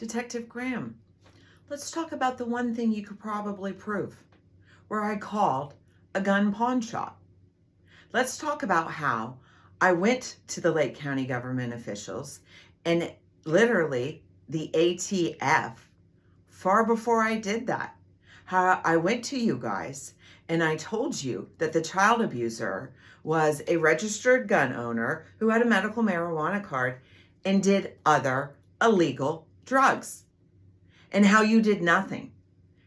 Detective Graham, let's talk about the one thing you could probably prove, where I called a gun pawn shop. Let's talk about how I went to the Lake County government officials and literally the ATF far before I did that. How I went to you guys and I told you that the child abuser was a registered gun owner who had a medical marijuana card and did other illegal drugs. And how you did nothing.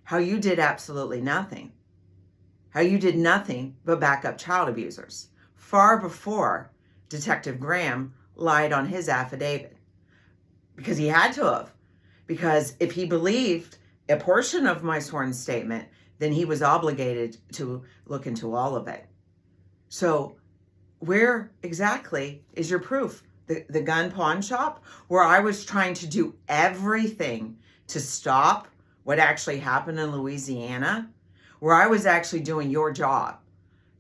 How you did absolutely nothing. How you did nothing but back up child abusers. Far before Detective Graham lied on his affidavit. Because he had to have. Because if he believed a portion of my sworn statement, then he was obligated to look into all of it. So where exactly is your proof? The gun pawn shop, where I was trying to do everything to stop what actually happened in Louisiana, where I was actually doing your job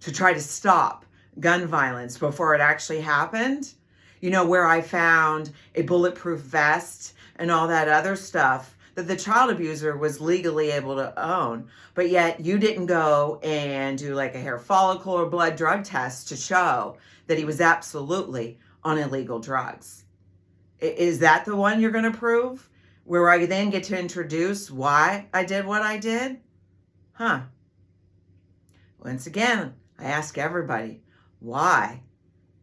to try to stop gun violence before it actually happened, where I found a bulletproof vest and all that other stuff that the child abuser was legally able to own, but yet you didn't go and do like a hair follicle or blood drug test to show that he was absolutely on illegal drugs. Is that the one you're going to prove? Where I then get to introduce why I did what I did? Once again, I ask everybody why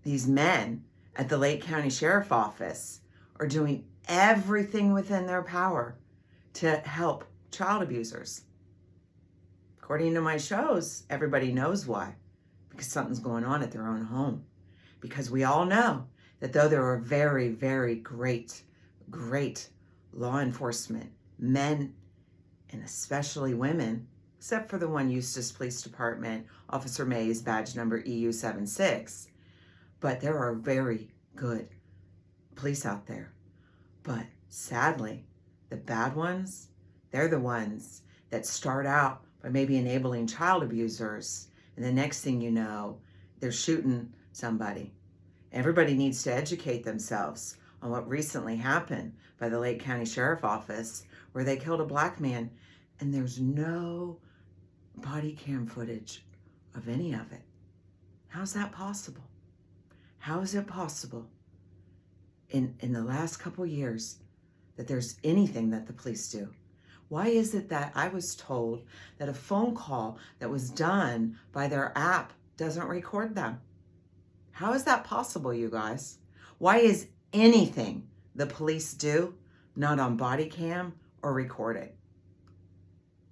these men at the Lake County Sheriff Office are doing everything within their power to help child abusers. According to my shows, everybody knows why. Because something's going on at their own home. Because we all know that though there are very, very great law enforcement men, and especially women, except for the one Eustis Police Department, Officer Mays, badge number EU76, but there are very good police out there. But sadly, the bad ones, they're the ones that start out by maybe enabling child abusers, and the next thing you know, they're shooting somebody. Everybody needs to educate themselves on what recently happened by the Lake County Sheriff Office, where they killed a black man, and there's no body cam footage of any of it. How's that possible? How is it possible in the last couple years that there's anything that the police do? Why is it that I was told that a phone call that was done by their app doesn't record them? How is that possible, you guys? Why is anything the police do not on body cam or recorded?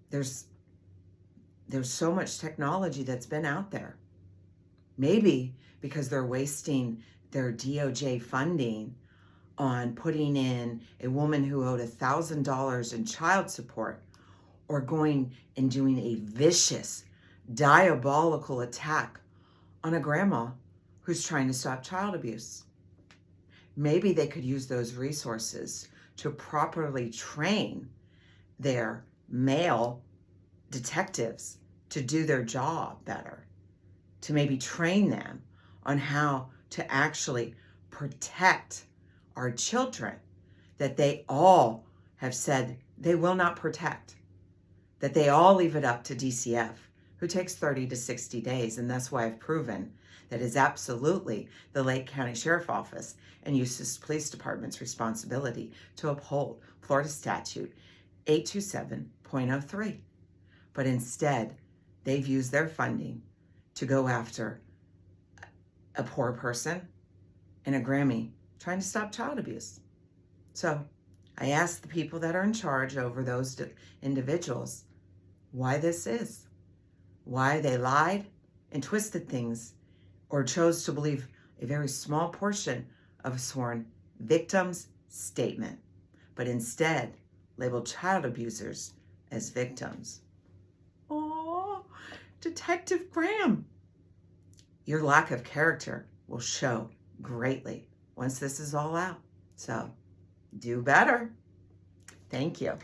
There's so much technology that's been out there. Maybe because they're wasting their DOJ funding on putting in a woman who owed $1,000 in child support, or going and doing a vicious, diabolical attack on a grandma who's trying to stop child abuse. Maybe they could use those resources to properly train their male detectives to do their job better, to maybe train them on how to actually protect our children that they all have said they will not protect, that they all leave it up to DCF, who takes 30 to 60 days. And that's why I've proven that is absolutely the Lake County Sheriff Office and Eustis Police Department's responsibility to uphold Florida Statute 827.03. But instead, they've used their funding to go after a poor person and a Grammy trying to stop child abuse. So I ask the people that are in charge over those individuals why this is, why they lied and twisted things, or chose to believe a very small portion of a sworn victim's statement, but instead labeled child abusers as victims. Oh, Detective Graham, your lack of character will show greatly once this is all out. So do better. Thank you.